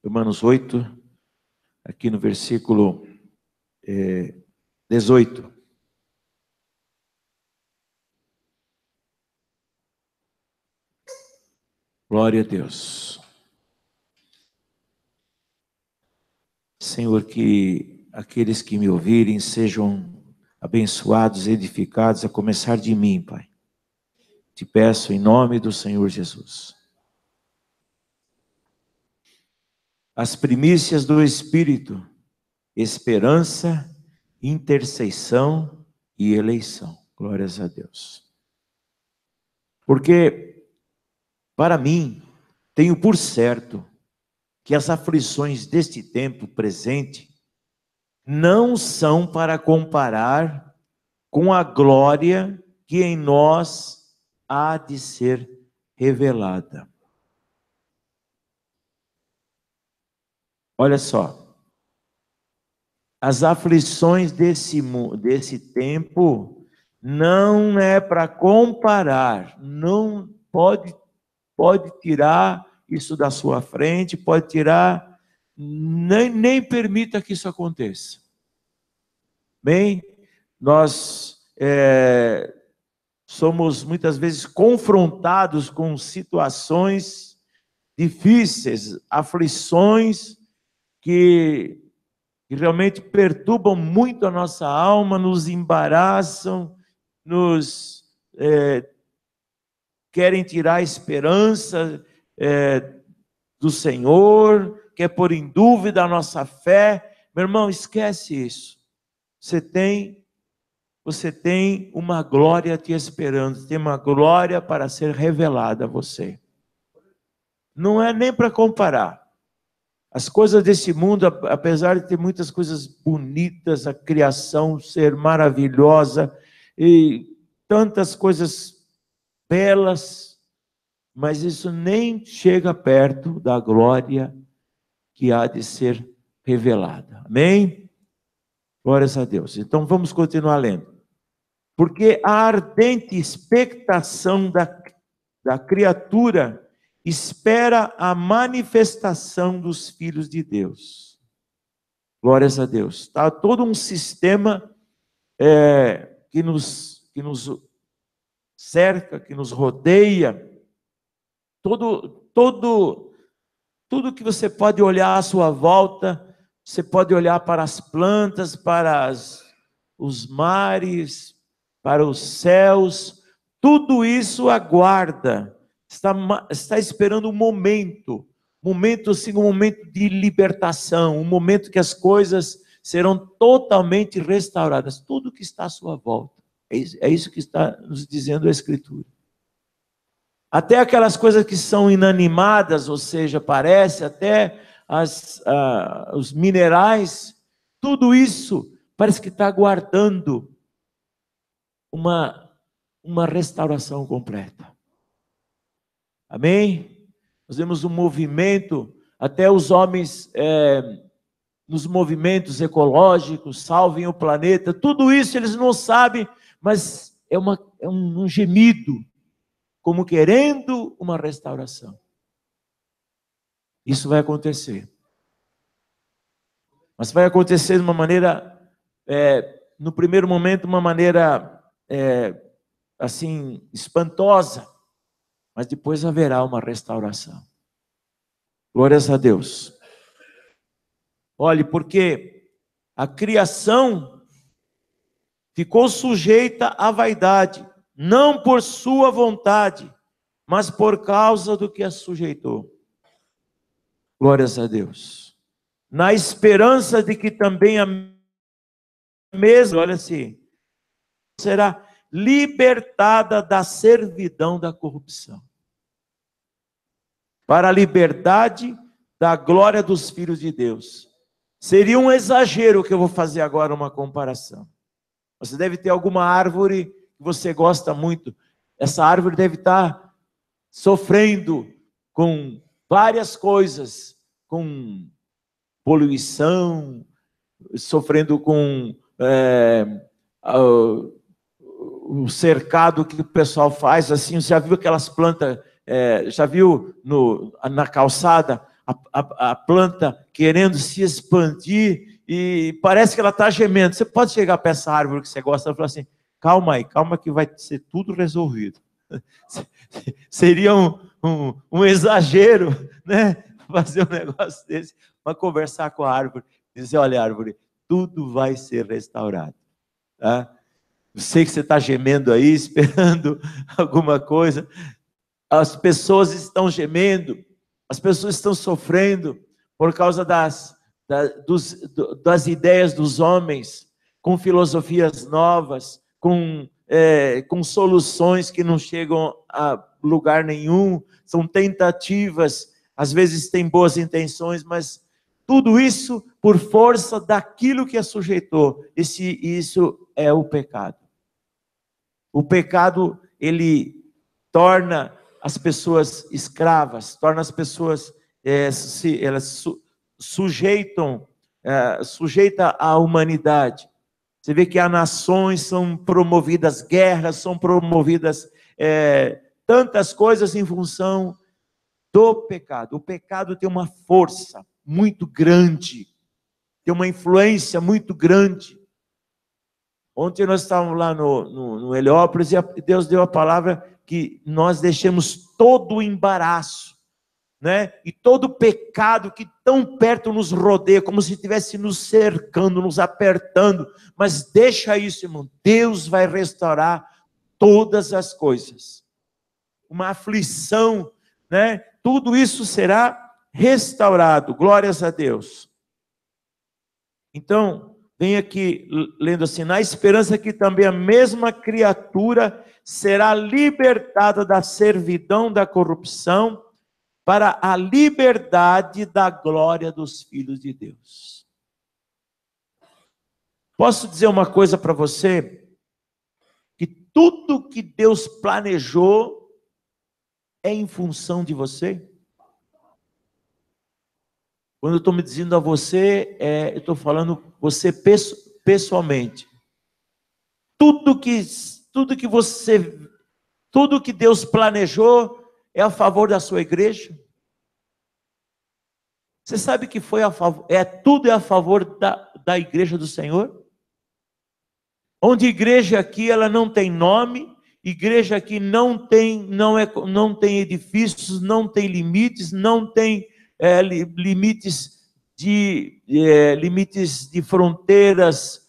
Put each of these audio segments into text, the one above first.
Romanos 8, aqui no versículo 18. Glória a Deus. Senhor, que aqueles que me ouvirem sejam abençoados, edificados, a começar de mim, Pai. Te peço em nome do Senhor Jesus. As primícias do Espírito, esperança, intercessão e eleição. Glórias a Deus. Porque, para mim, tenho por certo que as aflições deste tempo presente não são para comparar com a glória que em nós há de ser revelada. Olha só, as aflições desse tempo não é para comparar, não pode tirar isso da sua frente, pode tirar, nem permita que isso aconteça. Bem, nós somos muitas vezes confrontados com situações difíceis, aflições que realmente perturbam muito a nossa alma, nos embaraçam, nos querem tirar a esperança do Senhor, quer pôr em dúvida a nossa fé. Meu irmão, esquece isso. Você tem uma glória te esperando, tem uma glória para ser revelada a você. Não é nem para comparar. As coisas desse mundo, apesar de ter muitas coisas bonitas, a criação ser maravilhosa, e tantas coisas belas, mas isso nem chega perto da glória que há de ser revelada. Amém? Glórias a Deus. Então vamos continuar lendo. Porque a ardente expectação da criatura espera a manifestação dos filhos de Deus. Glórias a Deus. Está todo um sistema que nos cerca, que nos rodeia. Tudo que você pode olhar à sua volta, você pode olhar para as plantas, para os mares, para os céus, tudo isso aguarda. Está esperando um momento assim, um momento de libertação, um momento que as coisas serão totalmente restauradas. Tudo que está à sua volta. É isso que está nos dizendo a Escritura. Até aquelas coisas que são inanimadas, ou seja, parece até os minerais, tudo isso parece que está aguardando uma restauração completa. Amém? Nós vemos um movimento, até os homens nos movimentos ecológicos, salvem o planeta, tudo isso eles não sabem, mas é um gemido, como querendo uma restauração. Isso vai acontecer. Mas vai acontecer de uma maneira, no primeiro momento, uma maneira assim, espantosa. Mas depois haverá uma restauração. Glórias a Deus. Olhe, porque a criação ficou sujeita à vaidade, não por sua vontade, mas por causa do que a sujeitou. Glórias a Deus. Na esperança de que também a mesma, olha assim, será libertada da servidão da corrupção, para a liberdade da glória dos filhos de Deus. Seria um exagero que eu vou fazer agora uma comparação. Você deve ter alguma árvore que você gosta muito. Essa árvore deve estar sofrendo com várias coisas, com poluição, sofrendo com o cercado que o pessoal faz, assim, já viu aquelas plantas, já viu na calçada, a planta querendo se expandir e parece que ela está gemendo. Você pode chegar para essa árvore que você gosta e falar assim, calma aí, calma que vai ser tudo resolvido. Seria um exagero, né? Fazer um negócio desse, mas conversar com a árvore, dizer, olha árvore, tudo vai ser restaurado. Tá? Eu sei que você está gemendo aí, esperando alguma coisa. As pessoas estão gemendo, as pessoas estão sofrendo por causa das ideias dos homens, com filosofias novas, com soluções que não chegam a lugar nenhum, são tentativas, às vezes têm boas intenções, mas tudo isso por força daquilo que a sujeitou. Isso é o pecado. O pecado, ele torna as pessoas escravas, torna as pessoas, elas sujeita a humanidade. Você vê que as nações são promovidas, guerras são promovidas, tantas coisas em função do pecado. O pecado tem uma força muito grande, tem uma influência muito grande. Ontem nós estávamos lá no Heliópolis e Deus deu a palavra que nós deixemos todo o embaraço, né? E todo o pecado que tão perto nos rodeia, como se estivesse nos cercando, nos apertando. Mas deixa isso, irmão. Deus vai restaurar todas as coisas. Uma aflição, né? Tudo isso será restaurado. Glórias a Deus. Então, vem aqui lendo assim, na esperança que também a mesma criatura será libertada da servidão da corrupção para a liberdade da glória dos filhos de Deus. Posso dizer uma coisa para você? Que tudo que Deus planejou é em função de você? Quando eu estou me dizendo a você, eu estou falando você pessoalmente. Tudo que Deus planejou é a favor da sua igreja. Você sabe que foi a favor, tudo é a favor da igreja do Senhor? Onde igreja aqui ela não tem nome, igreja aqui não tem edifícios, não tem limites, não tem limites de fronteiras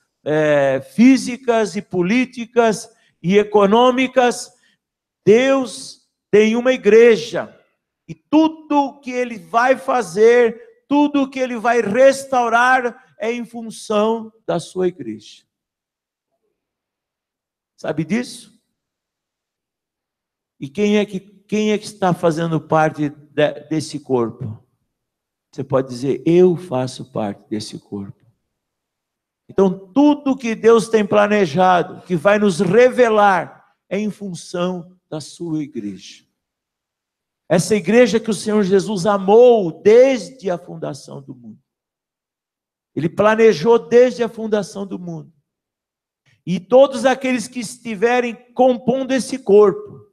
físicas e políticas e econômicas. Deus tem uma igreja e tudo que Ele vai fazer, tudo que Ele vai restaurar é em função da sua igreja. Sabe disso? E quem é que está fazendo parte desse corpo? Você pode dizer, eu faço parte desse corpo. Então, tudo que Deus tem planejado, que vai nos revelar, é em função da sua igreja. Essa igreja que o Senhor Jesus amou desde a fundação do mundo. Ele planejou desde a fundação do mundo. E todos aqueles que estiverem compondo esse corpo,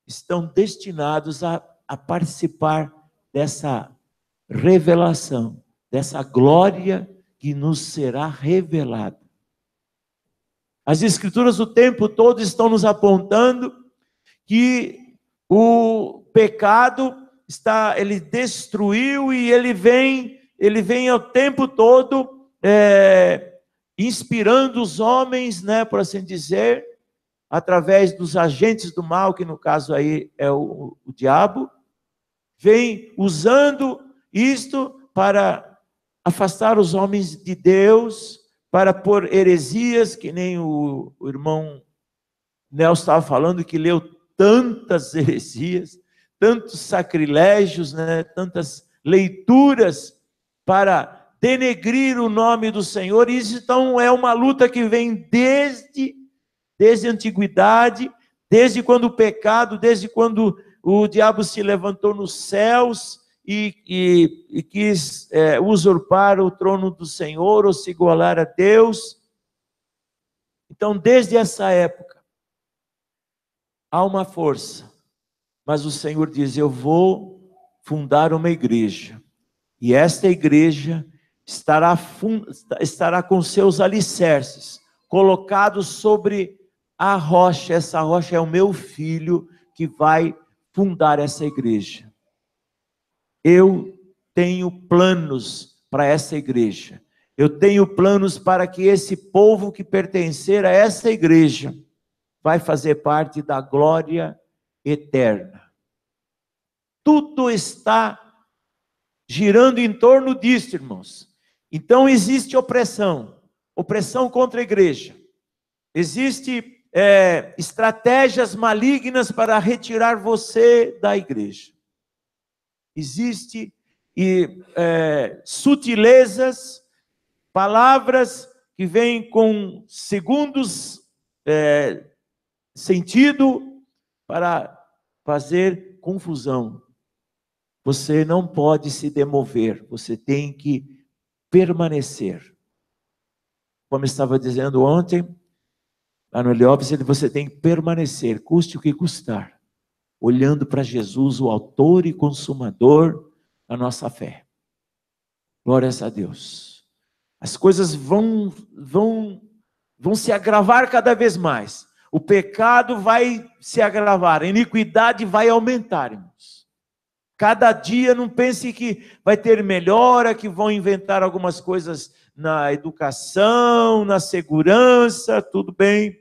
estão destinados a participar dessa revelação, dessa glória que nos será revelada. As Escrituras o tempo todo estão nos apontando que o pecado ele destruiu e ele vem o tempo todo inspirando os homens, né, por assim dizer, através dos agentes do mal, que no caso aí é o diabo, vem usando isto para afastar os homens de Deus, para pôr heresias, que nem o irmão Nelson estava falando, que leu tantas heresias, tantos sacrilégios, né, tantas leituras para denegrir o nome do Senhor. Isso então é uma luta que vem desde a antiguidade, desde quando o pecado, desde quando o diabo se levantou nos céus e quis usurpar o trono do Senhor, ou se igualar a Deus. Então, desde essa época, há uma força, mas o Senhor diz, eu vou fundar uma igreja. E esta igreja estará com seus alicerces colocados sobre a rocha. Essa rocha é o meu filho que vai fundar essa igreja. Eu tenho planos para essa igreja. Eu tenho planos para que esse povo que pertencer a essa igreja vai fazer parte da glória eterna. Tudo está girando em torno disso, irmãos. Então existe opressão contra a igreja. Existe estratégias malignas para retirar você da igreja. Existe sutilezas, palavras que vêm com segundos sentido para fazer confusão. Você não pode se demover, você tem que permanecer. Como eu estava dizendo ontem, lá no Heliópolis, você tem que permanecer, custe o que custar, olhando para Jesus, o autor e consumador da nossa fé. Glórias a Deus. As coisas vão se agravar cada vez mais. O pecado vai se agravar, a iniquidade vai aumentar, irmãos. Cada dia não pense que vai ter melhora, que vão inventar algumas coisas na educação, na segurança, tudo bem.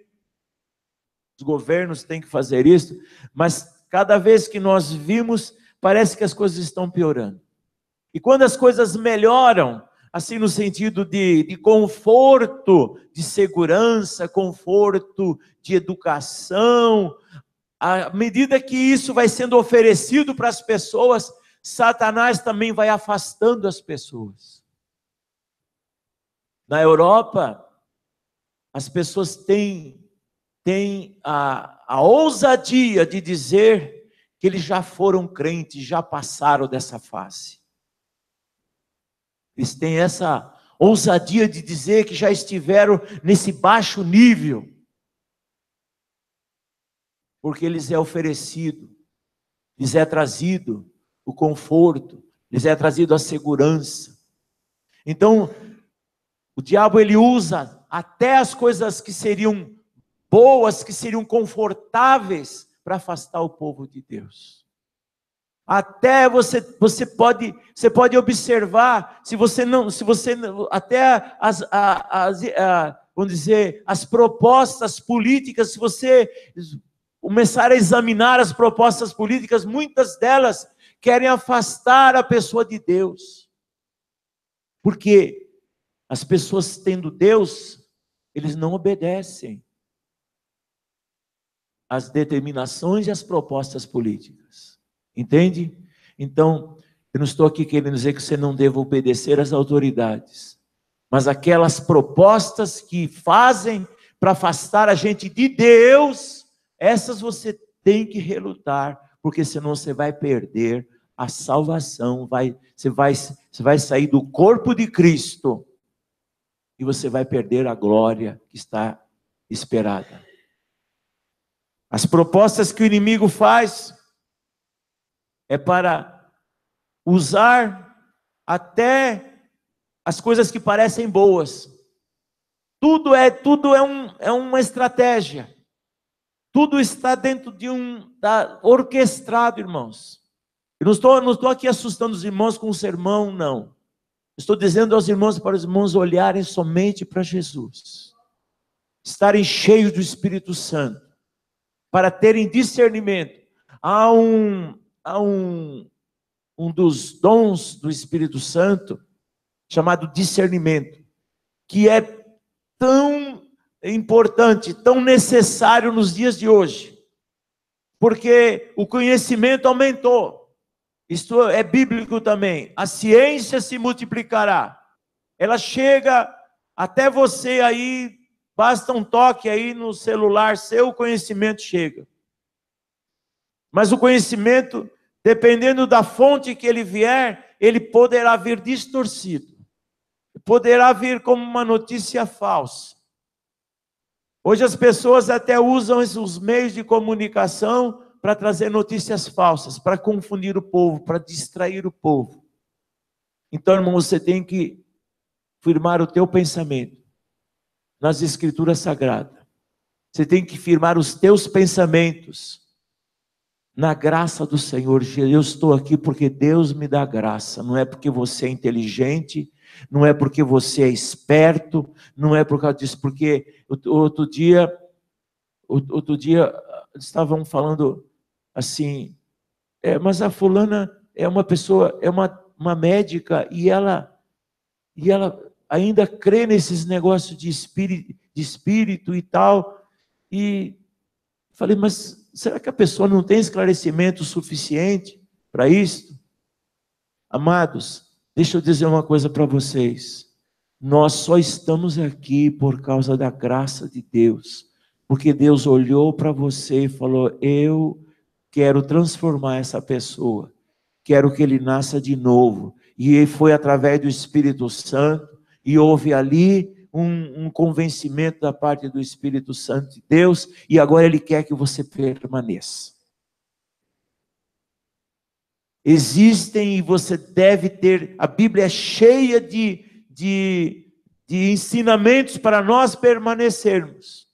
Os governos têm que fazer isso, mas cada vez que nós vimos, parece que as coisas estão piorando. E quando as coisas melhoram, assim no sentido de conforto, de segurança, conforto de educação, à medida que isso vai sendo oferecido para as pessoas, Satanás também vai afastando as pessoas. Na Europa, as pessoas têm a ousadia de dizer que eles já foram crentes, já passaram dessa fase. Eles têm essa ousadia de dizer que já estiveram nesse baixo nível. Porque lhes é oferecido, lhes é trazido o conforto, lhes é trazido a segurança. Então, o diabo ele usa até as coisas que seriam boas, que seriam confortáveis, para afastar o povo de Deus. Até você pode observar, até vamos dizer, as propostas políticas, se você começar a examinar as propostas políticas, muitas delas querem afastar a pessoa de Deus. Porque as pessoas tendo Deus, eles não obedecem às determinações e às propostas políticas. Entende? Então, eu não estou aqui querendo dizer que você não deva obedecer às autoridades, mas aquelas propostas que fazem para afastar a gente de Deus, essas você tem que relutar, porque senão você vai perder a salvação, você vai sair do corpo de Cristo, e você vai perder a glória que está esperada. As propostas que o inimigo faz é para usar até as coisas que parecem boas. Tudo é uma estratégia. Tudo está dentro está orquestrado, irmãos. Eu não estou aqui assustando os irmãos com um sermão, não. Estou dizendo aos irmãos, para os irmãos olharem somente para Jesus. Estarem cheios do Espírito Santo. Para terem discernimento. Há um dos dons do Espírito Santo, chamado discernimento, que é tão importante, tão necessário nos dias de hoje, porque o conhecimento aumentou. Isto é bíblico também. A ciência se multiplicará. Ela chega até você aí, basta um toque aí no celular seu, o conhecimento chega. Mas o conhecimento, dependendo da fonte que ele vier, ele poderá vir distorcido. Poderá vir como uma notícia falsa. Hoje as pessoas até usam os meios de comunicação para trazer notícias falsas, para confundir o povo, para distrair o povo. Então, irmão, você tem que firmar o teu pensamento nas Escrituras Sagradas. Você tem que firmar os teus pensamentos na graça do Senhor. Eu estou aqui porque Deus me dá graça. Não é porque você é inteligente, não é porque você é esperto, não é por causa disso. Porque outro dia estavam falando assim, mas a fulana é uma pessoa, é uma médica e ela ainda crê nesses negócios de espírito e tal. E falei, mas será que a pessoa não tem esclarecimento suficiente para isso? Amados, deixa eu dizer uma coisa para vocês. Nós só estamos aqui por causa da graça de Deus. Porque Deus olhou para você e falou, eu quero transformar essa pessoa. Quero que ele nasça de novo. E foi através do Espírito Santo. E houve ali um convencimento da parte do Espírito Santo de Deus, e agora Ele quer que você permaneça. Existem, e você deve ter, a Bíblia é cheia de ensinamentos para nós permanecermos,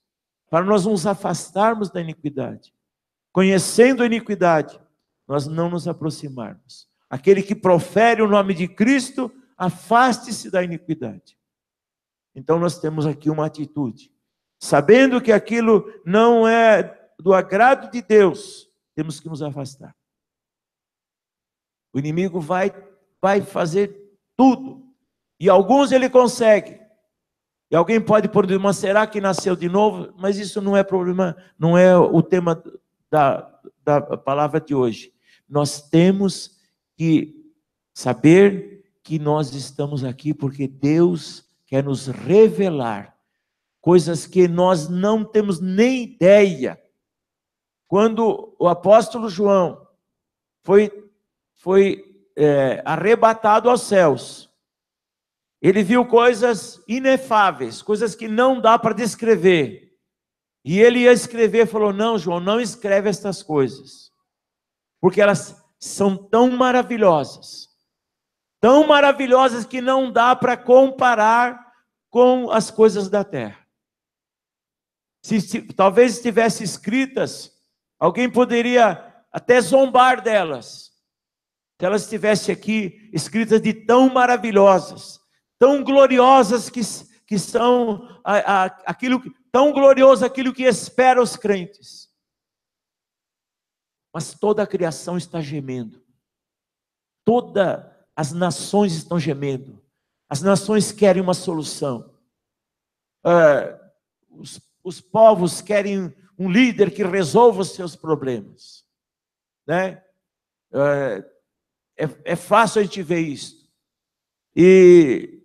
para nós nos afastarmos da iniquidade. Conhecendo a iniquidade, nós não nos aproximarmos. Aquele que profere o nome de Cristo, afaste-se da iniquidade. Então nós temos aqui uma atitude, sabendo que aquilo não é do agrado de Deus, temos que nos afastar. O inimigo vai fazer tudo, e alguns ele consegue. E alguém pode pôr, mas será que nasceu de novo? Mas isso não é problema, não é o tema da palavra de hoje. Nós temos que saber que nós estamos aqui porque Deus quer nos revelar coisas que nós não temos nem ideia. Quando o apóstolo João foi arrebatado aos céus, ele viu coisas inefáveis, coisas que não dá para descrever. E ele ia escrever, falou, não, João, não escreve estas coisas, porque elas são tão maravilhosas que não dá para comparar com as coisas da terra. Se talvez estivesse escritas, alguém poderia até zombar delas. Se elas estivessem aqui escritas de tão maravilhosas, tão gloriosas que são tão glorioso aquilo que espera os crentes. Mas toda a criação está gemendo. Todas as nações estão gemendo. As nações querem uma solução. Os povos querem um líder que resolva os seus problemas. Né? É fácil a gente ver isso. E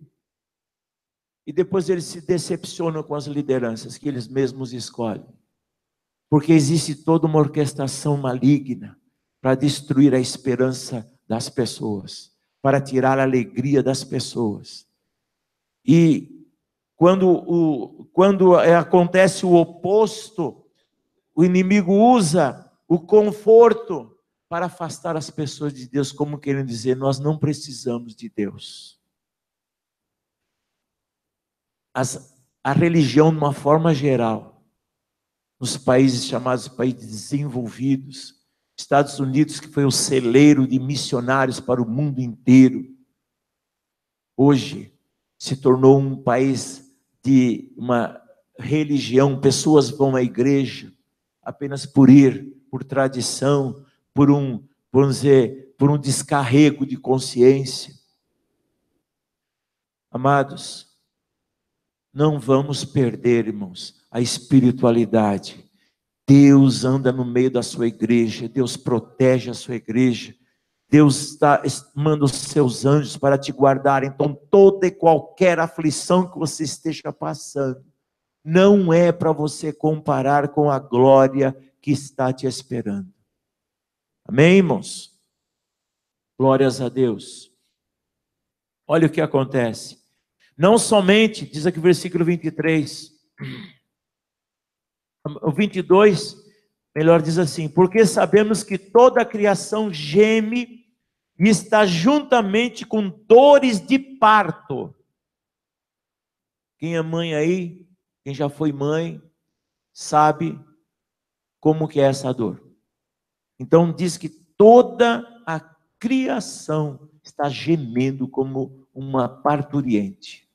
depois eles se decepcionam com as lideranças que eles mesmos escolhem. Porque existe toda uma orquestração maligna para destruir a esperança das pessoas, para tirar a alegria das pessoas. E quando acontece o oposto, o inimigo usa o conforto para afastar as pessoas de Deus, como querendo dizer, nós não precisamos de Deus. A religião, de uma forma geral, nos países chamados países desenvolvidos, Estados Unidos, que foi o celeiro de missionários para o mundo inteiro, hoje se tornou um país de uma religião, pessoas vão à igreja apenas por ir, por tradição, por um descarrego de consciência. Amados, não vamos perder, irmãos, a espiritualidade. Deus anda no meio da sua igreja, Deus protege a sua igreja, Deus manda os seus anjos para te guardar. Então toda e qualquer aflição que você esteja passando, não é para você comparar com a glória que está te esperando. Amém, irmãos? Glórias a Deus. Olha o que acontece. Não somente, diz aqui o versículo 23, o 22, Melhor diz assim: porque sabemos que toda a criação geme e está juntamente com dores de parto. Quem é mãe aí, quem já foi mãe, sabe como que é essa dor. Então diz que toda a criação está gemendo como uma parturiente.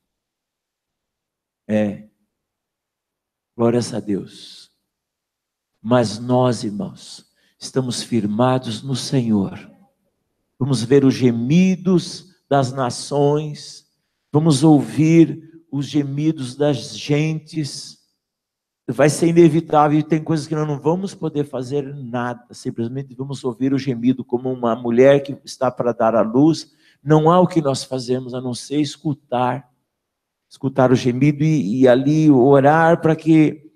Glórias a Deus. Mas nós, irmãos, estamos firmados no Senhor. Vamos ver os gemidos das nações, vamos ouvir os gemidos das gentes. Vai ser inevitável, e tem coisas que nós não vamos poder fazer nada, simplesmente vamos ouvir o gemido, como uma mulher que está para dar à luz. Não há o que nós fazemos a não ser escutar o gemido e ali orar para que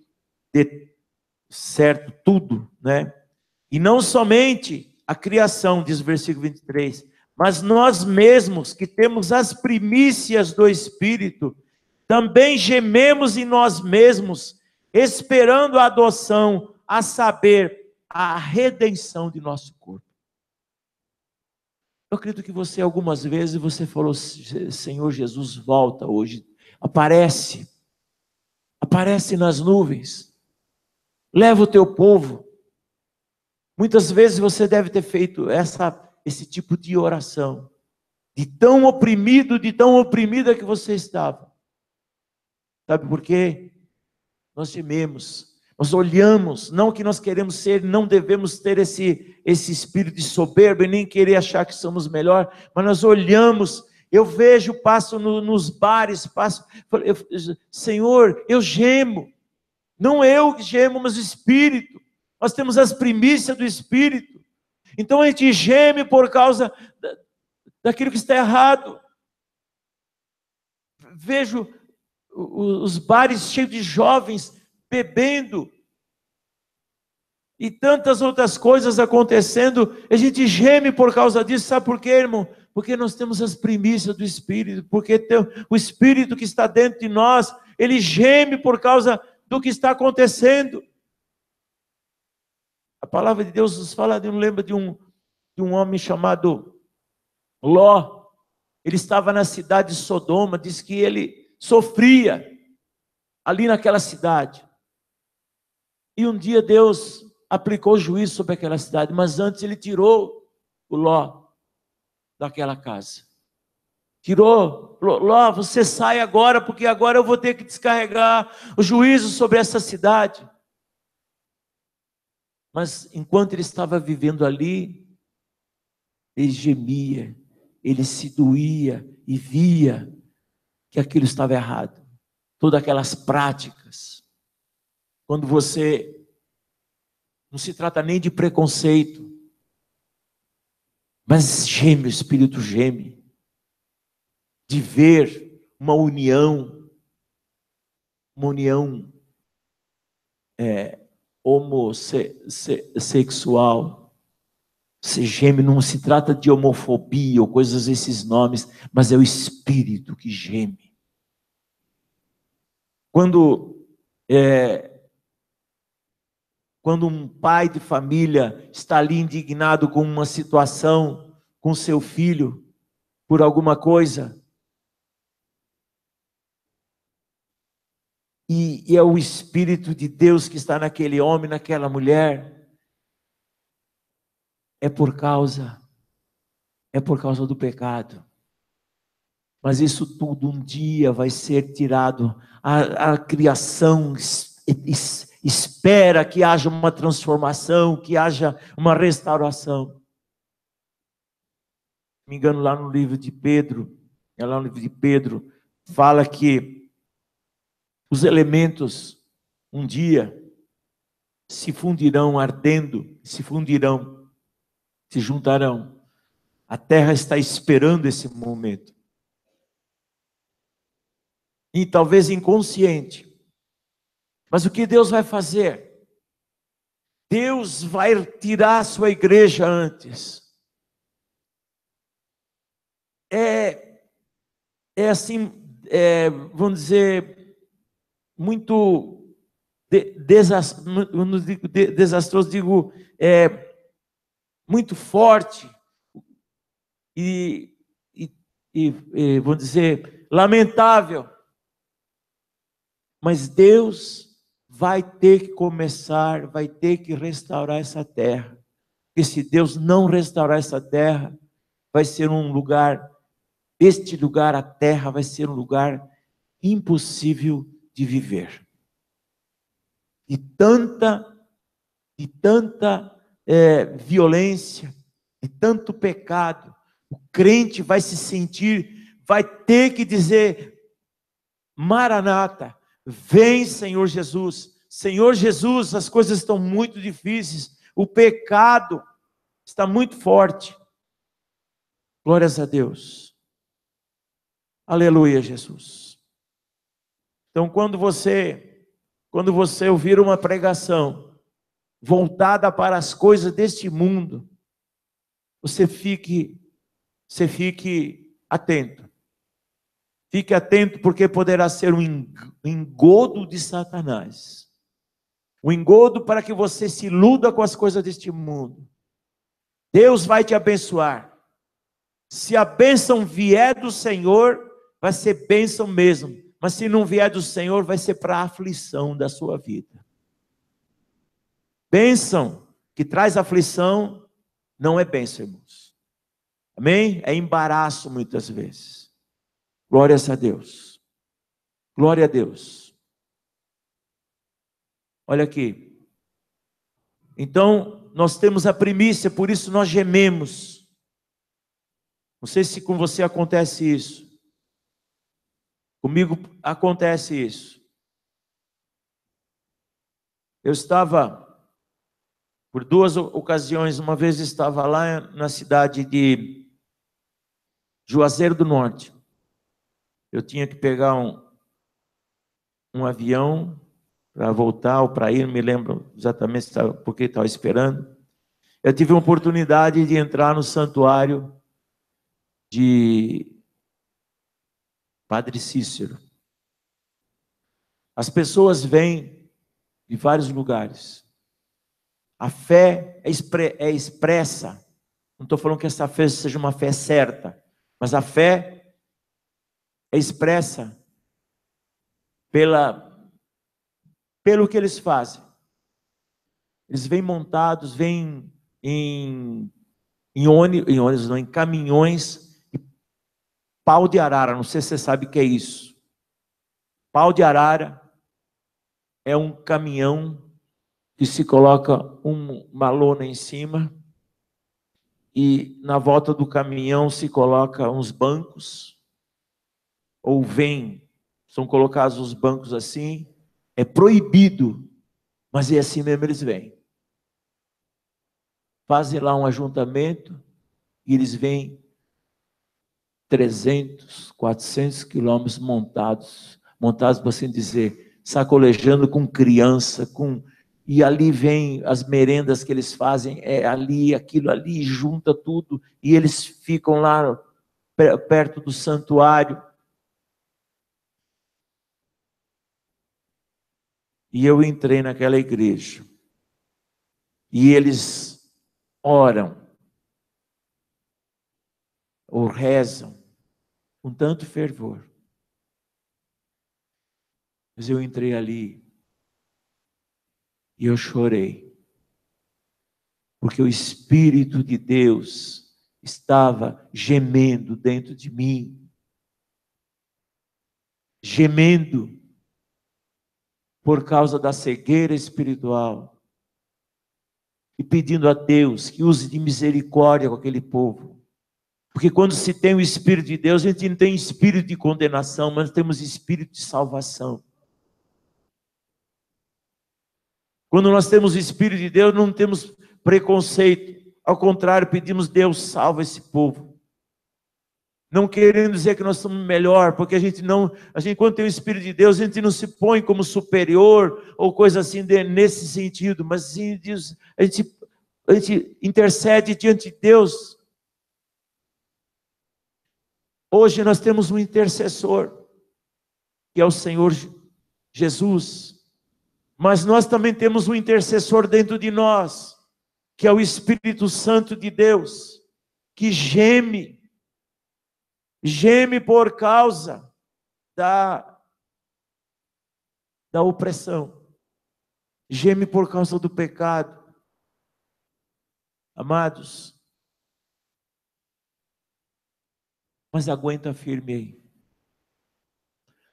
dê certo tudo, né? E não somente a criação, diz o versículo 23, mas nós mesmos que temos as primícias do Espírito, também gememos em nós mesmos, esperando a adoção, a saber, a redenção de nosso corpo. Eu acredito que você, algumas vezes, você falou: Senhor Jesus, volta hoje, aparece nas nuvens, leva o teu povo. Muitas vezes você deve ter feito esse tipo de oração, de tão oprimido, de tão oprimida que você estava. Sabe por quê? Nós gememos, nós olhamos, não que nós queremos ser, não devemos ter esse espírito de soberba e nem querer achar que somos melhor, mas nós olhamos. Eu vejo, passo nos bares, Senhor, eu gemo, não eu que gemo, mas o Espírito. Nós temos as primícias do Espírito. Então a gente geme por causa daquilo que está errado. Vejo os bares cheios de jovens bebendo e tantas outras coisas acontecendo. A gente geme por causa disso. Sabe por quê, irmão? Porque nós temos as primícias do Espírito. Porque o Espírito que está dentro de nós, ele geme por causa do que está acontecendo. A palavra de Deus nos fala, eu lembro de um homem chamado Ló. Ele estava na cidade de Sodoma, diz que ele sofria ali naquela cidade. E um dia Deus aplicou juízo sobre aquela cidade, mas antes ele tirou o Ló daquela casa. Tirou: Ló, você sai agora, porque agora eu vou ter que descarregar o juízo sobre essa cidade. Mas enquanto ele estava vivendo ali, ele gemia, ele se doía e via que aquilo estava errado. Todas aquelas práticas. Quando você, não se trata nem de preconceito, mas geme, o Espírito geme, de ver uma união homossexual. Você geme, não se trata de homofobia ou coisas desses nomes, mas é o Espírito que geme. Quando um pai de família está ali indignado com uma situação, com seu filho, por alguma coisa, e é o Espírito de Deus que está naquele homem, naquela mulher, é por causa do pecado. Mas isso tudo um dia vai ser tirado. A criação espera que haja uma transformação, que haja uma restauração. Se não me engano, lá no livro de Pedro, fala que os elementos um dia se fundirão ardendo, se juntarão. A terra está esperando esse momento. E talvez inconsciente. Mas o que Deus vai fazer? Deus vai tirar a sua igreja antes. Assim, vamos dizer, muito não digo desastroso, digo muito forte e vou dizer, lamentável. Mas Deus vai ter que começar, vai ter que restaurar essa terra. Porque se Deus não restaurar essa terra, vai ser um lugar, este lugar, a terra, vai ser um lugar impossível de viver. De tanta violência, de tanto pecado, o crente vai se sentir, vai ter que dizer: Maranata, vem, Senhor Jesus. Senhor Jesus, as coisas estão muito difíceis, o pecado está muito forte. Glórias a Deus. Aleluia, Jesus. Então, quando você ouvir uma pregação voltada para as coisas deste mundo, você fique atento. Fique atento, porque poderá ser um engodo de Satanás. Um engodo para que você se iluda com as coisas deste mundo. Deus vai te abençoar. Se a bênção vier do Senhor, vai ser bênção mesmo. Mas se não vier do Senhor, vai ser para a aflição da sua vida. Bênção que traz aflição não é bênção, irmãos. Amém? É embaraço muitas vezes. Glórias a Deus. Glória a Deus. Olha aqui. Então, nós temos a primícia, por isso nós gememos. Não sei se com você acontece isso. Comigo acontece isso. Eu estava, por 2 ocasiões, uma vez estava lá na cidade de Juazeiro do Norte. Eu tinha que pegar um avião para voltar ou para ir, não me lembro exatamente porque estava esperando. Eu tive a oportunidade de entrar no santuário de Padre Cícero. As pessoas vêm de vários lugares. A fé é expressa. Não estou falando que essa fé seja uma fé certa, mas a fé é expressa pelo que eles fazem. Eles vêm montados, vêm em ônibus, não, em caminhões, e pau de arara. Não sei se você sabe o que é isso. Pau de arara é um caminhão que se coloca uma lona em cima e na volta do caminhão se coloca uns bancos, ou são colocados os bancos assim. É proibido, mas é assim mesmo eles vêm. Fazem lá um ajuntamento e eles vêm 300, 400 quilômetros montados por assim dizer, sacolejando com criança, e ali vem as merendas que eles fazem, ali, aquilo ali, junta tudo, e eles ficam lá perto do santuário. E eu entrei naquela igreja, e eles oram, ou rezam, com tanto fervor. Mas eu entrei ali, e eu chorei, porque o Espírito de Deus estava gemendo dentro de mim, gemendo por causa da cegueira espiritual, e pedindo a Deus que use de misericórdia com aquele povo. Porque quando se tem o Espírito de Deus, a gente não tem espírito de condenação, mas temos espírito de salvação. Quando nós temos o Espírito de Deus, não temos preconceito. Ao contrário, pedimos: Deus, salva esse povo. Não querendo dizer que nós somos melhor, porque a gente quando tem o Espírito de Deus, a gente não se põe como superior, ou coisa assim nesse sentido, mas sim, a gente intercede diante de Deus. Hoje nós temos um intercessor, que é o Senhor Jesus. Mas nós também temos um intercessor dentro de nós, que é o Espírito Santo de Deus, que geme por causa da opressão, geme por causa do pecado. Amados, mas aguenta firme aí.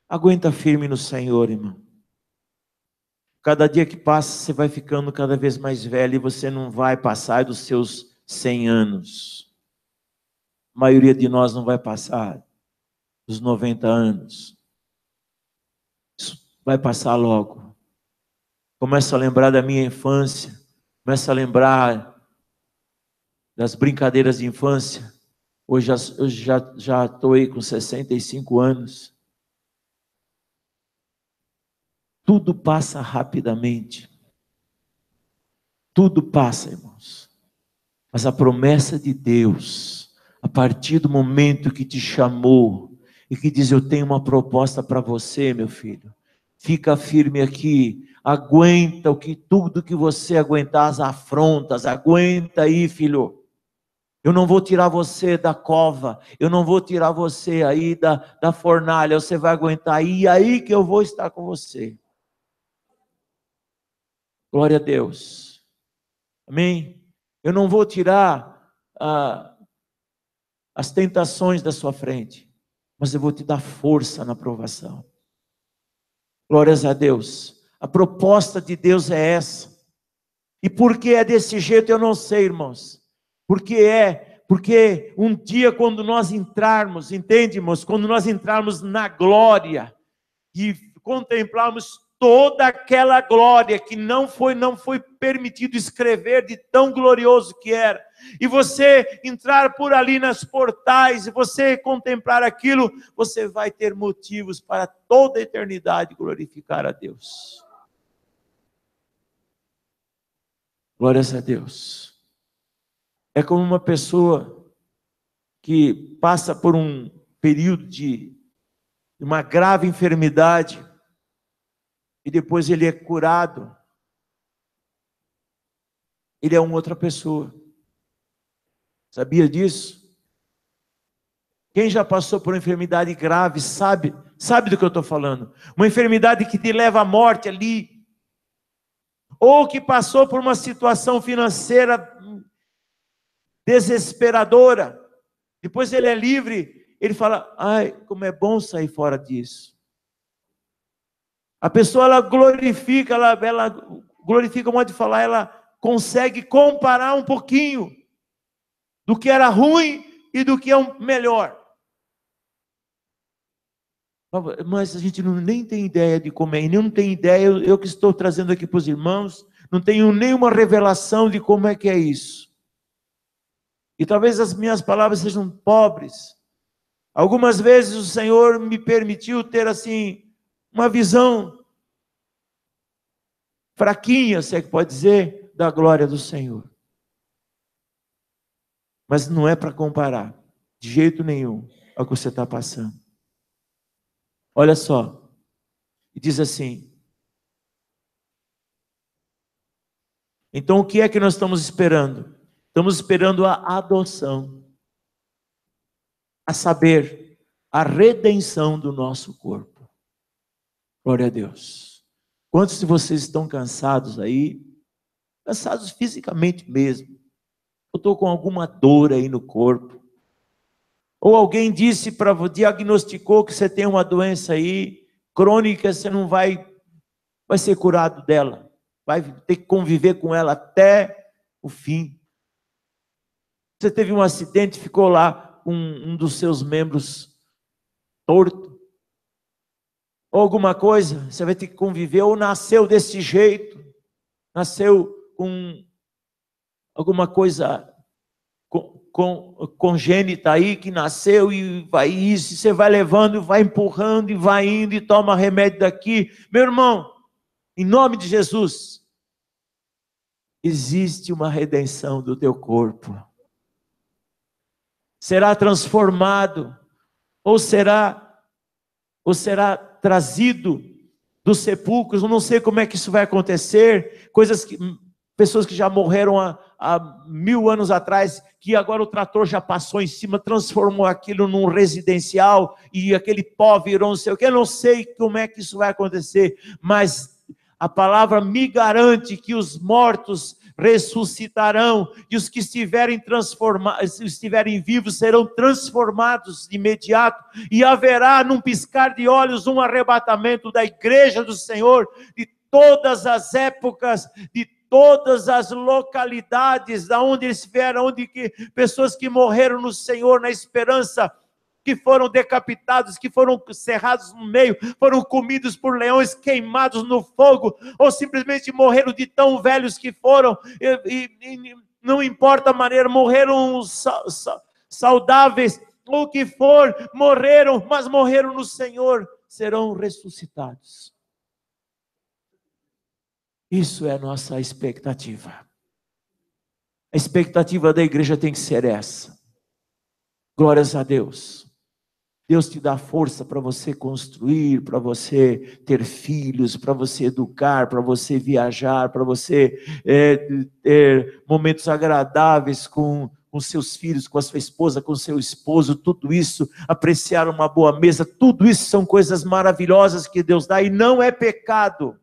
Aguenta firme no Senhor, irmão. Cada dia que passa, você vai ficando cada vez mais velho e você não vai passar dos seus 100 anos. A maioria de nós não vai passar dos 90 anos. Isso vai passar logo. Começo a lembrar da minha infância. Começo a lembrar das brincadeiras de infância. Hoje eu já estou aí com 65 anos. Tudo passa rapidamente. Tudo passa, irmãos. Mas a promessa de Deus, a partir do momento que te chamou e que diz: eu tenho uma proposta para você, meu filho. Fica firme aqui. Aguenta tudo que você aguentar, as afrontas. Aguenta aí, filho. Eu não vou tirar você da cova. Eu não vou tirar você aí da fornalha. Você vai aguentar aí. E aí que eu vou estar com você. Glória a Deus. Amém? Eu não vou tirar as tentações da sua frente, mas eu vou te dar força na provação. Glórias a Deus. A proposta de Deus é essa. E por que é desse jeito eu não sei, irmãos. Porque um dia quando nós entrarmos, entende, irmãos? Quando nós entrarmos na glória e contemplarmos toda aquela glória que não foi permitido escrever de tão glorioso que era. E você entrar por ali nas portais e você contemplar aquilo, você vai ter motivos para toda a eternidade glorificar a Deus. Glórias a Deus. É como uma pessoa que passa por um período de uma grave enfermidade e depois ele é curado. Ele é uma outra pessoa. Sabia disso? Quem já passou por uma enfermidade grave sabe do que eu estou falando. Uma enfermidade que te leva à morte ali. Ou que passou por uma situação financeira desesperadora. Depois ele é livre, ele fala: ai, como é bom sair fora disso. A pessoa, ela glorifica, ela glorifica o modo de falar, ela consegue comparar um pouquinho do que era ruim e do que é um melhor. Mas a gente nem tem ideia de como é, não tem ideia, eu que estou trazendo aqui para os irmãos, não tenho nenhuma revelação de como é que é isso. E talvez as minhas palavras sejam pobres. Algumas vezes o Senhor me permitiu ter assim, uma visão fraquinha, se é que pode dizer, da glória do Senhor. Mas não é para comparar, de jeito nenhum, ao que você está passando. Olha só, e diz assim: então o que é que nós estamos esperando? Estamos esperando a adoção, a saber, a redenção do nosso corpo. Glória a Deus. Quantos de vocês estão cansados aí? Cansados fisicamente mesmo. Eu estou com alguma dor aí no corpo. Ou alguém diagnosticou que você tem uma doença aí, crônica, você não vai ser curado dela. Vai ter que conviver com ela até o fim. Você teve um acidente, ficou lá com um dos seus membros torto. Ou alguma coisa, você vai ter que conviver, ou nasceu desse jeito, nasceu com alguma coisa congênita aí, que nasceu e vai isso, e você vai levando, e vai empurrando, e vai indo, e toma remédio daqui. Meu irmão, em nome de Jesus, existe uma redenção do teu corpo. Será transformado, ou será trazido dos sepulcros, eu não sei como é que isso vai acontecer, pessoas que já morreram há 1000 anos atrás, que agora o trator já passou em cima, transformou aquilo num residencial, e aquele pó virou não sei o que, eu não sei como é que isso vai acontecer, mas a palavra me garante que os mortos ressuscitarão, e os que estiverem vivos serão transformados de imediato, e haverá num piscar de olhos um arrebatamento da igreja do Senhor, de todas as épocas, de todas as localidades, da onde eles vieram, pessoas que morreram no Senhor na esperança, que foram decapitados, que foram cerrados no meio, foram comidos por leões, queimados no fogo, ou simplesmente morreram de tão velhos que foram, e não importa a maneira, morreram saudáveis, ou o que for, morreram, mas morreram no Senhor, serão ressuscitados. Isso é a nossa expectativa. A expectativa da igreja tem que ser essa. Glórias a Deus. Deus te dá força para você construir, para você ter filhos, para você educar, para você viajar, para você ter momentos agradáveis com seus filhos, com a sua esposa, com seu esposo, tudo isso, apreciar uma boa mesa, tudo isso são coisas maravilhosas que Deus dá e não é pecado.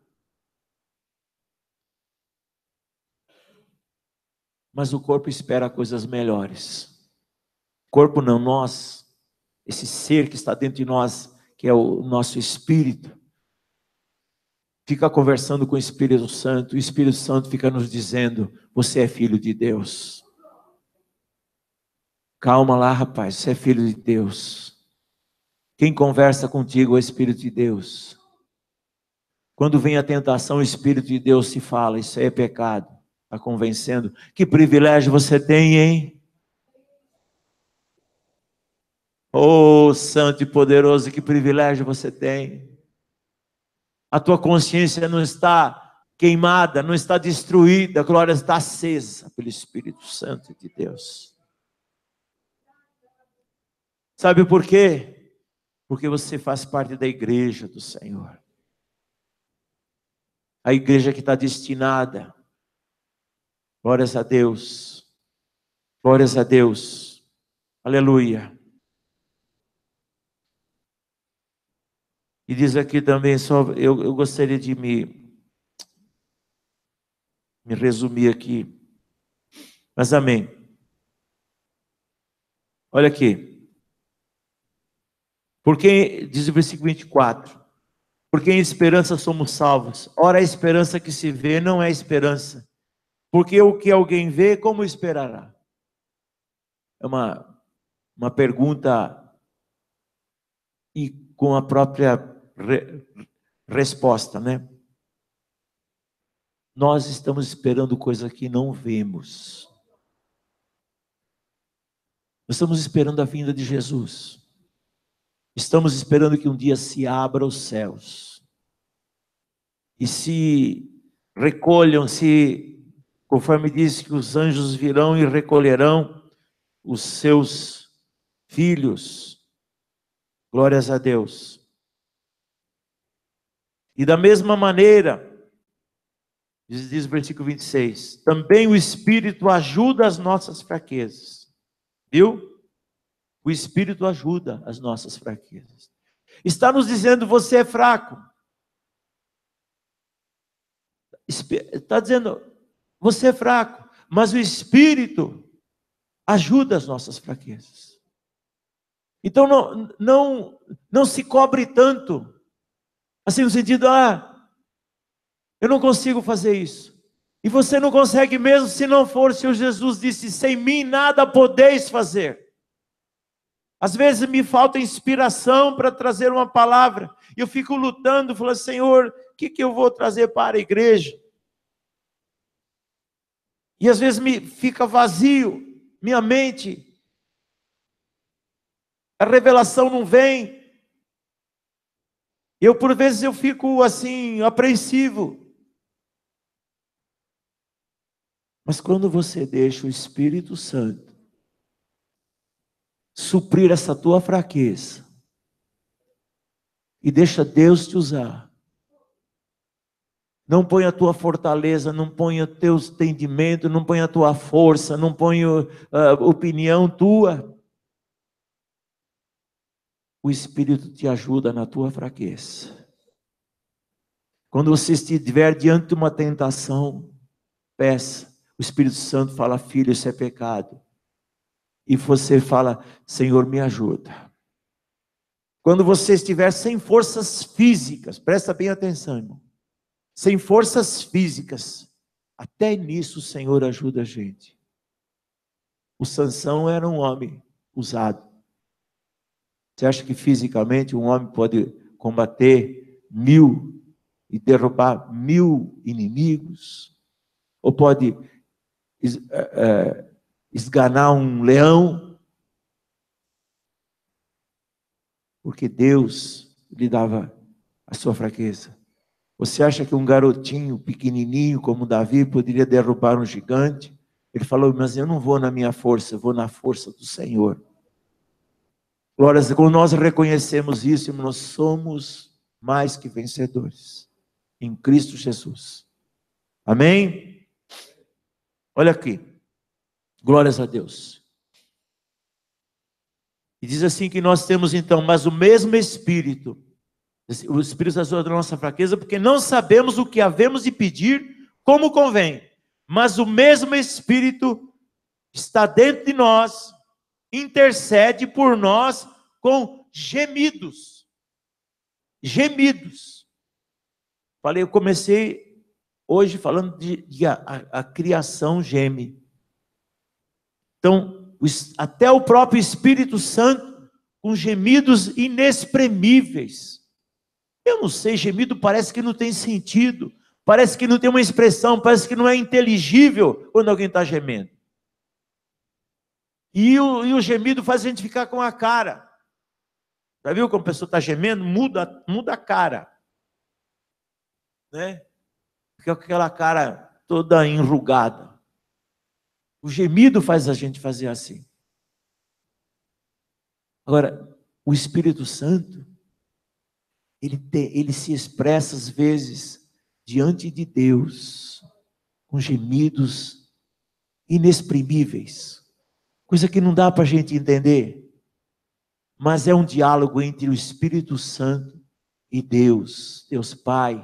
Mas o corpo espera coisas melhores. Corpo não, nós. Esse ser que está dentro de nós, que é o nosso espírito, fica conversando com o Espírito Santo, o Espírito Santo fica nos dizendo, você é filho de Deus. Calma lá, rapaz, você é filho de Deus. Quem conversa contigo é o Espírito de Deus. Quando vem a tentação, o Espírito de Deus se fala, isso aí é pecado, está convencendo. Que privilégio você tem, hein? Oh, santo e poderoso, que privilégio você tem. A tua consciência não está queimada, não está destruída, a glória está acesa pelo Espírito Santo de Deus. Sabe por quê? Porque você faz parte da igreja do Senhor. A igreja que está destinada. Glórias a Deus. Glórias a Deus. Aleluia. E diz aqui também, eu gostaria de me resumir aqui. Mas amém. Olha aqui. Porque, diz o versículo 24. Porque em esperança somos salvos. Ora, a esperança que se vê não é esperança. Porque o que alguém vê, como esperará? É uma pergunta e com a própria resposta, né? Nós estamos esperando coisa que não vemos. Nós estamos esperando a vinda de Jesus. Estamos esperando que um dia se abra os céus. E se recolham-se, conforme diz que os anjos virão e recolherão os seus filhos. Glórias a Deus. E da mesma maneira, diz o versículo 26, também o Espírito ajuda as nossas fraquezas. Viu? O Espírito ajuda as nossas fraquezas. Está nos dizendo, você é fraco. Está dizendo, você é fraco, mas o Espírito ajuda as nossas fraquezas. Então não se cobre tanto. Assim no sentido, eu não consigo fazer isso. E você não consegue mesmo se não for, se o Jesus disse, sem mim nada podeis fazer. Às vezes me falta inspiração para trazer uma palavra. E eu fico lutando, falando, Senhor, o que eu vou trazer para a igreja? E às vezes me fica vazio, minha mente. A revelação não vem. Por vezes eu fico assim, apreensivo. Mas quando você deixa o Espírito Santo suprir essa tua fraqueza, e deixa Deus te usar, Não põe a tua fortaleza, não põe o teu entendimento, não põe a tua força, não põe a opinião tua. O Espírito te ajuda na tua fraqueza. Quando você estiver diante de uma tentação, peça. O Espírito Santo fala: filho, isso é pecado. E você fala: Senhor, me ajuda. Quando você estiver sem forças físicas, presta bem atenção, irmão. Sem forças físicas, até nisso o Senhor ajuda a gente. O Sansão era um homem usado. Você acha que fisicamente um homem pode combater 1000 e derrubar 1000 inimigos? Ou pode esganar um leão? Porque Deus lhe dava a sua fraqueza. Você acha que um garotinho pequenininho como Davi poderia derrubar um gigante? Ele falou: mas eu não vou na minha força, eu vou na força do Senhor. Glória a Deus. Quando nós reconhecemos isso, nós somos mais que vencedores em Cristo Jesus. Amém? Olha aqui. Glórias a Deus. E diz assim que nós temos então, mas o mesmo Espírito. O Espírito ajuda a nossa fraqueza, porque não sabemos o que havemos de pedir como convém. Mas o mesmo Espírito está dentro de nós, intercede por nós com gemidos. Gemidos. Eu comecei hoje falando de a criação geme. Então, até o próprio Espírito Santo, com gemidos inexprimíveis. Eu não sei, gemido parece que não tem sentido, parece que não tem uma expressão, parece que não é inteligível quando alguém está gemendo. E o gemido faz a gente ficar com a cara. Já viu como a pessoa está gemendo? Muda a cara. Né? Fica com aquela cara toda enrugada. O gemido faz a gente fazer assim. Agora, o Espírito Santo, ele se expressa às vezes diante de Deus com gemidos inexprimíveis, coisa que não dá para a gente entender, mas é um diálogo entre o Espírito Santo e Deus Pai,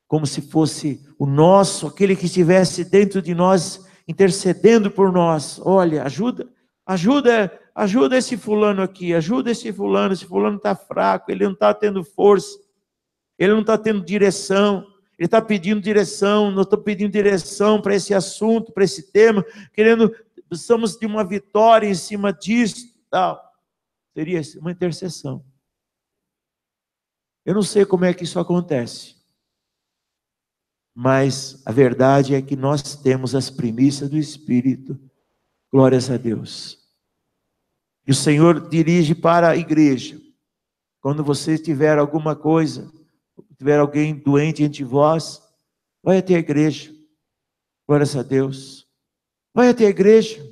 como se fosse o nosso, aquele que estivesse dentro de nós, intercedendo por nós. Olha, ajuda esse fulano aqui, ajuda esse fulano está fraco, ele não está tendo força, ele não está tendo direção, ele está pedindo direção, nós estamos pedindo direção para esse assunto, para esse tema, precisamos de uma vitória em cima disso, tal. Seria uma intercessão. Eu não sei como é que isso acontece, mas a verdade é que nós temos as primícias do Espírito, glórias a Deus. E o Senhor dirige para a igreja. Quando você tiver alguma coisa, tiver alguém doente entre vós, vai até a igreja. Glórias a Deus. Vai até a igreja.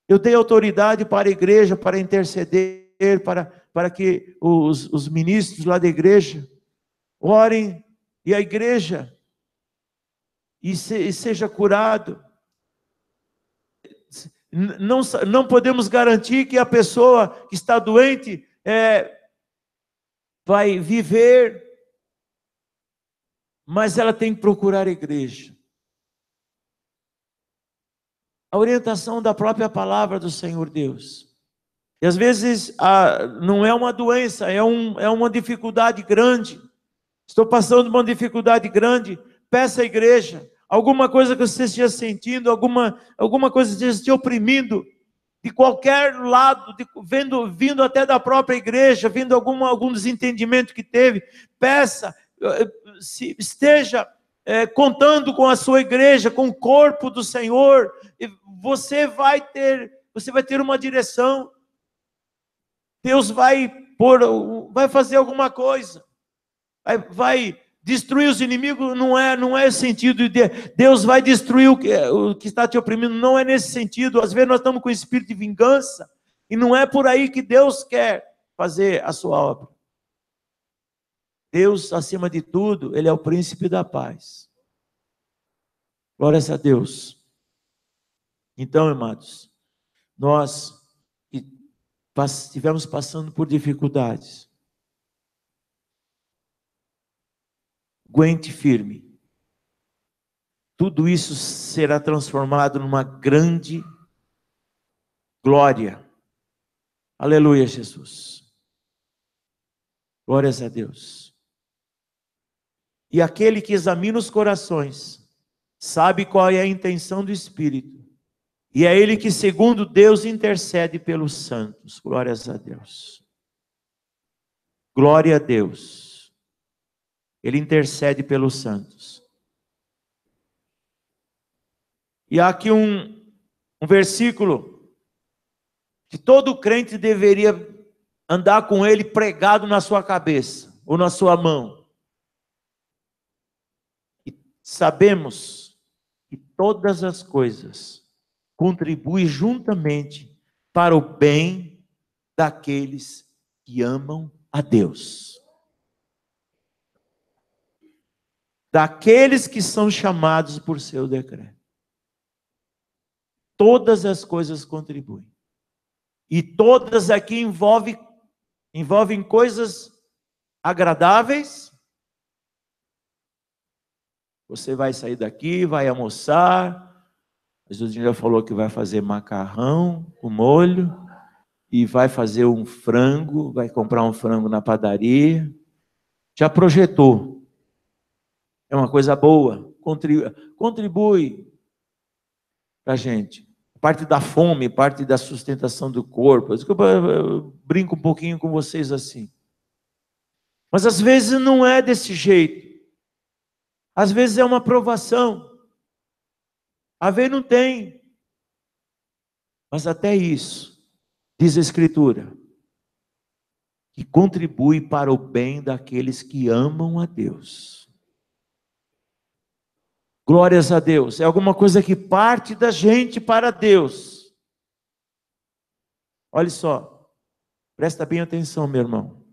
Eu dei autoridade para a igreja, para interceder, para que os ministros lá da igreja orem, e a igreja e seja curado. Não podemos garantir que a pessoa que está doente vai viver, mas ela tem que procurar a igreja. A orientação da própria palavra do Senhor Deus. E às vezes não é uma doença, é uma dificuldade grande. Estou passando por uma dificuldade grande, peça à igreja. Alguma coisa que você esteja sentindo, alguma coisa que esteja te oprimindo, de qualquer lado, vindo até da própria igreja, vindo algum desentendimento que teve, peça, esteja contando com a sua igreja, com o corpo do Senhor, você vai ter uma direção, Deus vai fazer alguma coisa, vai destruir os inimigos, não é o sentido de Deus vai destruir o que está te oprimindo, não é nesse sentido. Às vezes nós estamos com o espírito de vingança, e não é por aí que Deus quer fazer a sua obra. Deus, acima de tudo, Ele é o príncipe da paz. Glórias a Deus. Então, amados, nós estivemos passando por dificuldades. Aguente firme. Tudo isso será transformado numa grande glória. Aleluia, Jesus. Glórias a Deus. E aquele que examina os corações, sabe qual é a intenção do Espírito. E é Ele que, segundo Deus, intercede pelos santos. Glórias a Deus. Glória a Deus. Ele intercede pelos santos. E há aqui um versículo que todo crente deveria andar com ele pregado na sua cabeça ou na sua mão. E sabemos que todas as coisas contribuem juntamente para o bem daqueles que amam a Deus. Daqueles que são chamados por seu decreto. Todas as coisas contribuem. E todas aqui envolvem coisas agradáveis. Você vai sair daqui, vai almoçar. A Jesus já falou que vai fazer macarrão com molho. E vai fazer um frango, vai comprar um frango na padaria. Já projetou. É uma coisa boa. Contribui para a gente. Parte da fome, parte da sustentação do corpo. Eu brinco um pouquinho com vocês assim. Mas às vezes não é desse jeito. Às vezes é uma provação. Às vezes não tem. Mas até isso, diz a Escritura, que contribui para o bem daqueles que amam a Deus. Glórias a Deus. É alguma coisa que parte da gente para Deus. Olha só. Presta bem atenção, meu irmão.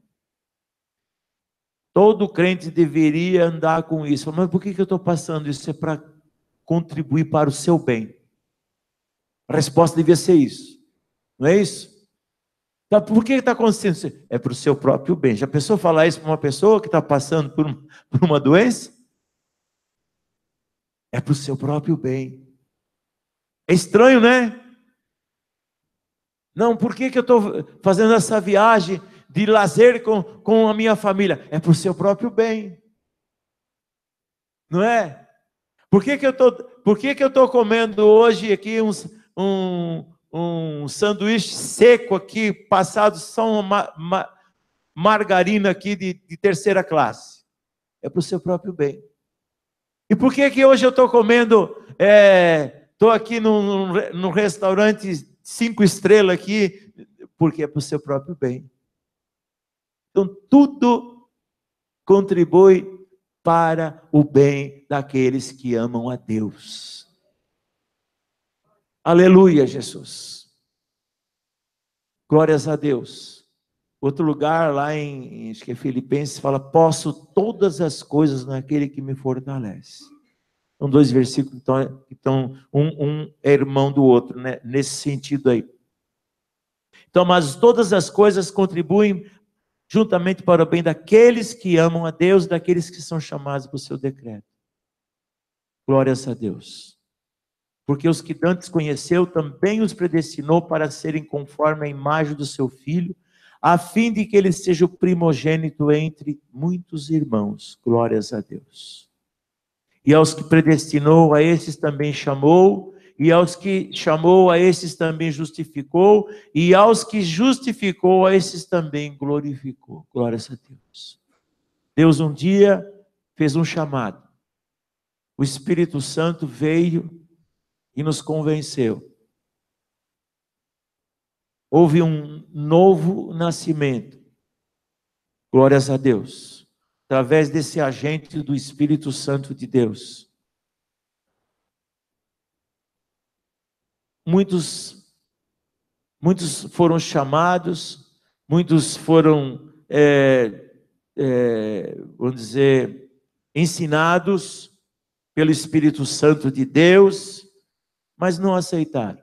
Todo crente deveria andar com isso. Mas por que eu estou passando isso? É para contribuir para o seu bem. A resposta devia ser isso. Não é isso? Então, por que está acontecendo isso? É para o seu próprio bem. Já pensou falar isso para uma pessoa que está passando por uma doença? É para o seu próprio bem. É estranho, né? Não, por que eu estou fazendo essa viagem de lazer com a minha família? É para o seu próprio bem. Não é? Por que eu estou comendo hoje aqui um sanduíche seco aqui, passado só uma margarina aqui de terceira classe? É para o seu próprio bem. E por que hoje eu estou comendo, estou aqui num restaurante 5 estrelas aqui? Porque é para o seu próprio bem. Então tudo contribui para o bem daqueles que amam a Deus. Aleluia, Jesus. Glórias a Deus. Outro lugar lá acho que é Filipenses, fala, posso todas as coisas naquele que me fortalece. São 2 versículos que estão, um é irmão do outro, né? Nesse sentido aí. Então, mas todas as coisas contribuem juntamente para o bem daqueles que amam a Deus, daqueles que são chamados por seu decreto. Glórias a Deus. Porque os que antes conheceu, também os predestinou para serem conforme a imagem do seu Filho, a fim de que ele seja o primogênito entre muitos irmãos. Glórias a Deus. E aos que predestinou, a esses também chamou, e aos que chamou, a esses também justificou, e aos que justificou, a esses também glorificou. Glórias a Deus. Deus um dia fez um chamado. O Espírito Santo veio e nos convenceu. Houve um novo nascimento. Glórias a Deus. Através desse agente do Espírito Santo de Deus. Muitos foram chamados, muitos foram, vamos dizer, ensinados, pelo Espírito Santo de Deus, mas não aceitaram.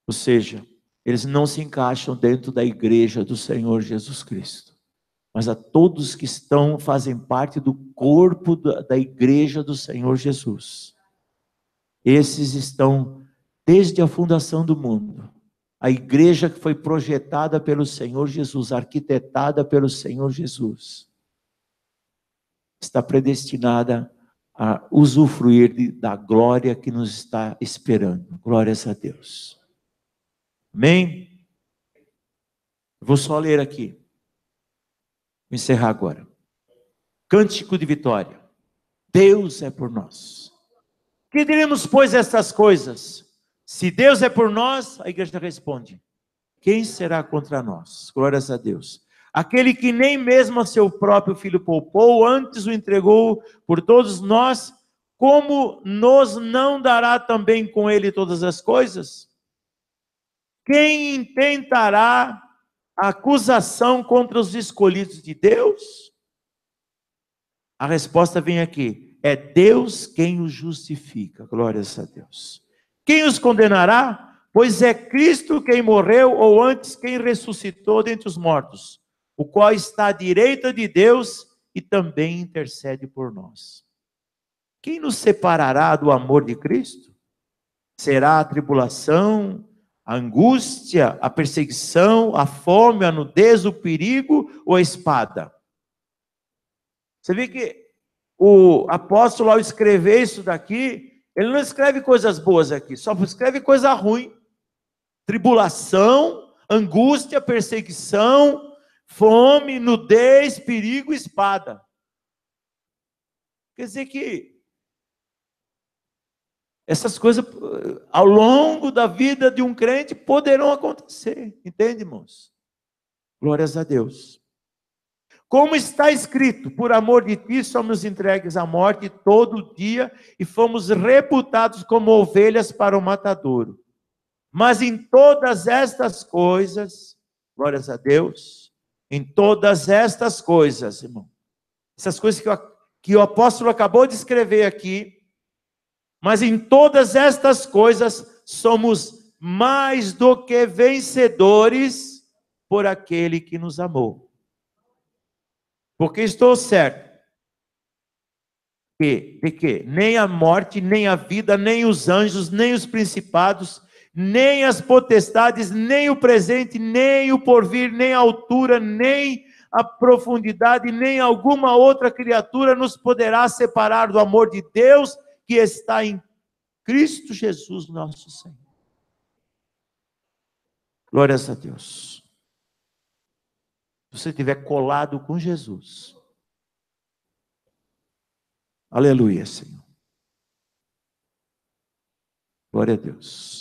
Ou seja, eles não se encaixam dentro da igreja do Senhor Jesus Cristo. Mas a todos que fazem parte do corpo da igreja do Senhor Jesus. Esses estão desde a fundação do mundo. A igreja que foi projetada pelo Senhor Jesus, arquitetada pelo Senhor Jesus, está predestinada a usufruir da glória que nos está esperando. Glórias a Deus. Amém? Vou só ler aqui. Vou encerrar agora. Cântico de vitória. Deus é por nós. Que diremos, pois, estas coisas? Se Deus é por nós, a igreja responde: quem será contra nós? Glórias a Deus. Aquele que nem mesmo a seu próprio filho poupou, antes o entregou por todos nós, como nos não dará também com ele todas as coisas? Quem intentará a acusação contra os escolhidos de Deus? A resposta vem aqui: é Deus quem os justifica. Glórias a Deus. Quem os condenará? Pois é Cristo quem morreu, ou antes quem ressuscitou dentre os mortos, o qual está à direita de Deus e também intercede por nós. Quem nos separará do amor de Cristo? Será a tribulação, a angústia, a perseguição, a fome, a nudez, o perigo ou a espada? Você vê que o apóstolo, ao escrever isso daqui, ele não escreve coisas boas aqui, só escreve coisa ruim. Tribulação, angústia, perseguição, fome, nudez, perigo, espada. Quer dizer que essas coisas, ao longo da vida de um crente, poderão acontecer. Entende, irmãos? Glórias a Deus. Como está escrito: por amor de ti somos entregues à morte todo dia e fomos reputados como ovelhas para o matadouro. Mas em todas estas coisas, glórias a Deus, em todas estas coisas, irmão, essas coisas que o apóstolo acabou de escrever aqui, mas em todas estas coisas somos mais do que vencedores por aquele que nos amou. Porque estou certo que nem a morte, nem a vida, nem os anjos, nem os principados, nem as potestades, nem o presente, nem o porvir, nem a altura, nem a profundidade, nem alguma outra criatura nos poderá separar do amor de Deus que está em Cristo Jesus, nosso Senhor. Glórias a Deus. Se você estiver colado com Jesus, aleluia, Senhor. Glória a Deus.